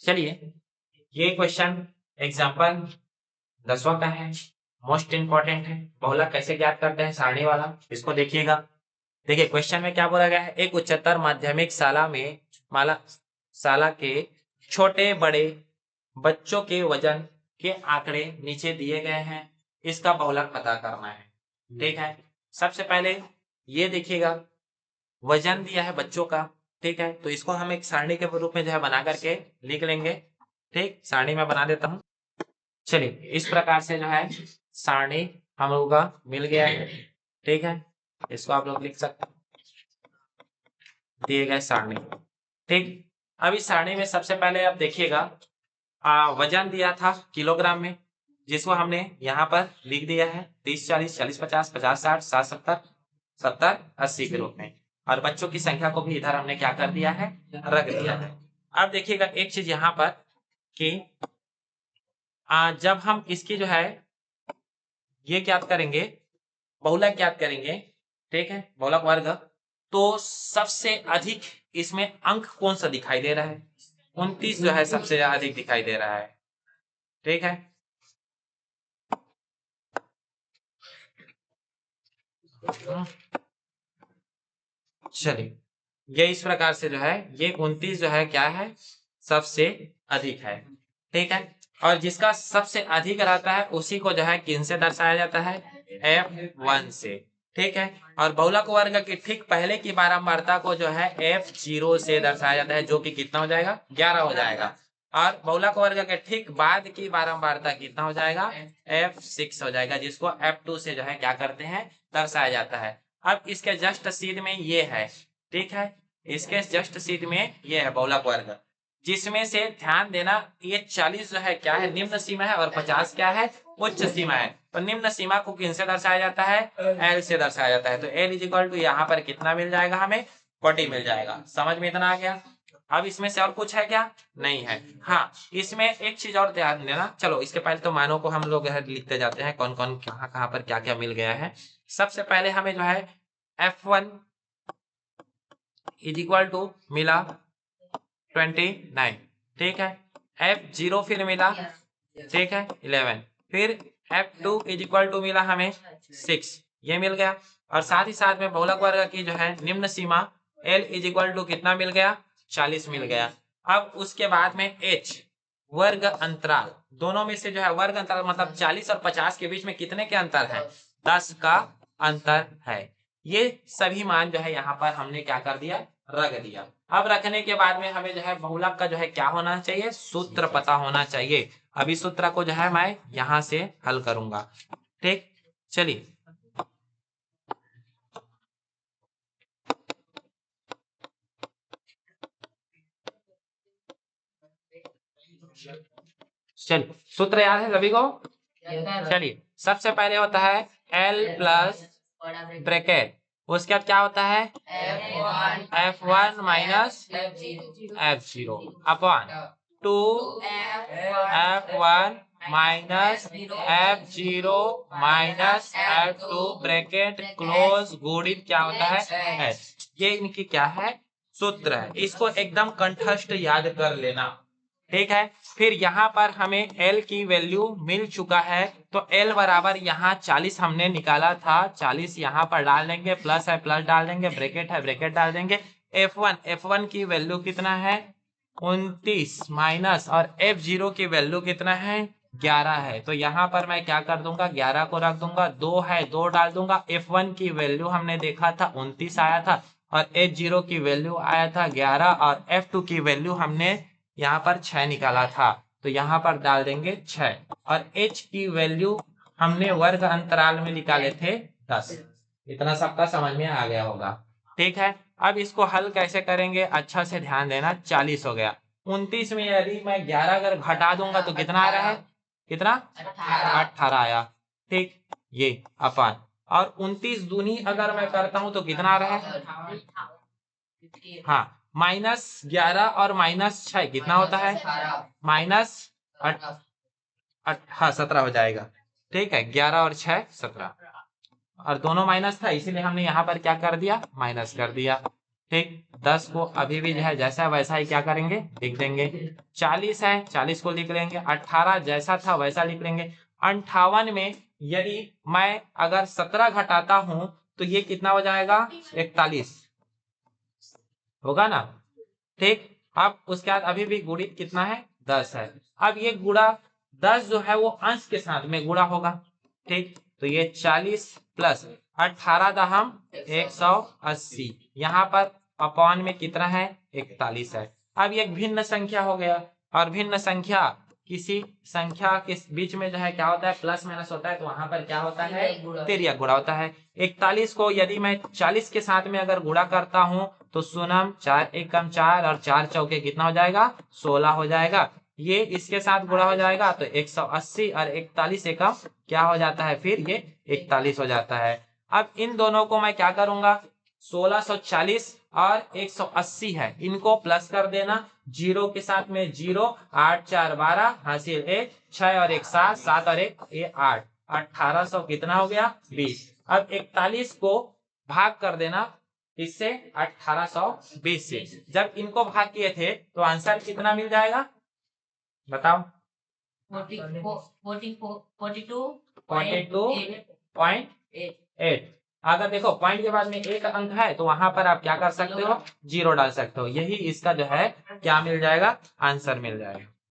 चलिए ये question example 10वां का है, मोस्ट इंपॉर्टेंट है। बहुलक कैसे ज्ञात करते हैं, सारणी वाला, इसको देखिएगा। देखिए क्वेश्चन में क्या बोला गया है, एक उच्चतर माध्यमिक शाला के छोटे बड़े बच्चों के वजन के आंकड़े नीचे दिए गए हैं, इसका बहुलक पता करना है। ठीक है, सबसे पहले ये देखिएगा वजन दिया है बच्चों का। ठीक है, तो इसको हम एक सारणी के रूप में जो है बना करके लिख लेंगे। ठीक, सारणी में बना देता हूँ। चलिए इस प्रकार से जो है सारणी हम लोग का मिल गया है। ठीक है, इसको आप लोग लिख सकते हैं, दिए गए सारणी। ठीक, अब इस सारणी में सबसे पहले आप देखिएगा वजन दिया था किलोग्राम में, जिसको हमने यहाँ पर लिख दिया है 30 40 40 50 50 60 60 70 70 80 के रूप में, और बच्चों की संख्या को भी इधर हमने क्या कर दिया है, रख दिया है। अब देखिएगा एक चीज यहाँ पर कि जब हम इसकी जो है ये ज्ञात करेंगे, बहुलक ज्ञात करेंगे, ठीक है, बहुलक वर्ग, तो सबसे अधिक इसमें अंक कौन सा दिखाई दे रहा है, 29 जो है सबसे अधिक दिखाई दे रहा है। ठीक है, चलिए ये इस प्रकार से जो है ये 29 जो है क्या है, सबसे अधिक है। ठीक है, और जिसका सबसे अधिक रहता है उसी को जो है किन से दर्शाया जाता है, F1 से। ठीक है, और बहुलक वर्ग की ठीक पहले की बारंबारता को जो है F0 से दर्शाया जाता है, जो कि कितना हो जाएगा, 11 हो जाएगा। और बहुलक वर्ग के ठीक बाद की बारंबारता कितना हो जाएगा, F6 हो जाएगा, जिसको F2 से जो है क्या करते हैं, दर्शाया जाता है। अब इसके जस्ट सीध में ये है, ठीक है, इसके जस्ट सीध में ये है बहुलक वर्ग, जिसमें से ध्यान देना ये 40 जो है क्या है, निम्न सीमा है, और 50 क्या है, उच्च सीमा है। तो निम्न सीमा को किन से दर्शाया जाता है, L से दर्शाया जाता है। तो L इज इक्वल टू यहाँ पर कितना मिल जाएगा, हमें 40 मिल जाएगा। समझ में इतना आ गया। अब इसमें से और कुछ है क्या, नहीं है। हाँ, इसमें एक चीज और ध्यान देना। चलो इसके पहले तो मानों को हम लोग लिखते जाते हैं, कौन कौन कहाँ कहाँ पर क्या क्या मिल गया है। सबसे पहले हमें जो है F1 इज इक्वल टू मिला 29, ठीक है, F0 फिर मिला, ठीक है, 11, फिर F2 इज इक्वल टू मिला हमें 6, ये मिल गया। और साथ ही साथ में बहुलक वर्ग की जो है निम्न सीमा L इज इक्वल टू कितना मिल गया, 40 मिल गया। अब उसके बाद में H वर्ग अंतराल, दोनों में से जो है वर्ग अंतराल मतलब 40 और 50 के बीच में कितने के अंतर है, 10 का अंतर है। ये सभी मान जो है यहाँ पर हमने क्या कर दिया, रख दिया। अब रखने के बाद में हमें जो है बहुलक का जो है क्या होना चाहिए, सूत्र पता होना चाहिए। अभी सूत्र को जो है मैं यहाँ से हल करूंगा। ठीक, चलिए चलिए सूत्र याद है सभी को। चलिए सबसे पहले होता है L प्लस ब्रैकेट, उसके बाद क्या होता है F1 minus F0 upon 2 F1 minus F0 minus F2 bracket close गुणित क्या होता है H। ये इनकी क्या है, सूत्र है। इसको एकदम कंठस्थ याद कर लेना। ठीक है, फिर यहाँ पर हमें L की वैल्यू मिल चुका है, तो L बराबर यहाँ 40 हमने निकाला था, 40 यहाँ पर डाल देंगे, प्लस है प्लस डाल देंगे, ब्रैकेट है ब्रैकेट डाल देंगे। F1 की वैल्यू कितना है, 29 माइनस, और F0 की वैल्यू कितना है, 11 है। तो यहाँ पर मैं क्या कर दूंगा, 11 को रख दूंगा, 2 है 2 डाल दूंगा। F1 की वैल्यू हमने देखा था 29 आया था, और H0 की वैल्यू आया था 11, और F2 की वैल्यू हमने यहाँ पर 6 निकाला था, तो यहाँ पर डाल देंगे 6, और H की वैल्यू हमने वर्ग अंतराल में निकाले थे 10। इतना सबका समझ में आ गया होगा। ठीक है, अब इसको हल कैसे करेंगे, अच्छा से ध्यान देना। 40 हो गया, 29 में यदि मैं 11 अगर घटा दूंगा तो कितना आ रहा है, कितना, 18 आया। ठीक, ये अपान, और 29 दूनी अगर मैं करता हूं तो कितना आ रहा है, हाँ, -11 और -6 कितना होता है, माइनस 17 हो जाएगा। ठीक है, 11 और 6 17, और दोनों माइनस था इसीलिए हमने यहाँ पर क्या कर दिया, माइनस कर दिया। ठीक, 10 को अभी भी जो है जैसा है वैसा ही क्या करेंगे, लिख देंगे। 40 है, 40 को लिख लेंगे। 18 जैसा था वैसा लिख लेंगे। 58 में यदि मैं अगर 17 घटाता हूं तो ये कितना हो जाएगा, 41 होगा ना। ठीक, अब उसके बाद अभी भी गुणित कितना है, 10 है। अब ये गुणा 10 जो है वो अंश के साथ में गुणा होगा। ठीक, तो ये 40 प्लस 18 दहम 180, यहाँ पर अपॉन में कितना है, 41 है। अब ये एक भिन्न संख्या हो गया, और भिन्न संख्या किसी संख्या के बीच में जो है क्या होता है, प्लस माइनस होता है, तो वहां पर क्या होता है, तिर्यक गुणा होता है। 41 को यदि मैं 40 के साथ में अगर गुणा करता हूं तो सुनम 4 एकम 4 और 4 चौके कितना हो जाएगा, 16 हो जाएगा। ये इसके साथ गुणा हो जाएगा तो 180 और 41 एकम क्या हो जाता है, फिर ये 41 हो जाता है। अब इन दोनों को मैं क्या करूंगा, 1640 और 180 है, इनको प्लस कर देना। जीरो के साथ में जीरो, 8 4 12 हासिल 1, 6 और 1 7, 7 और 1 ये 8, 1800 कितना हो गया, 20। अब 41 को भाग कर देना इससे, 1820 से। जब इनको भाग किए थे तो आंसर कितना मिल जाएगा, बताओ। 42.8। अगर देखो पॉइंट के बाद में एक अंक है तो वहां पर आप क्या कर सकते हो, जीरो डाल सकते हो। यही इसका जो है क्या मिल जाएगा, आंसर मिल जाएगा।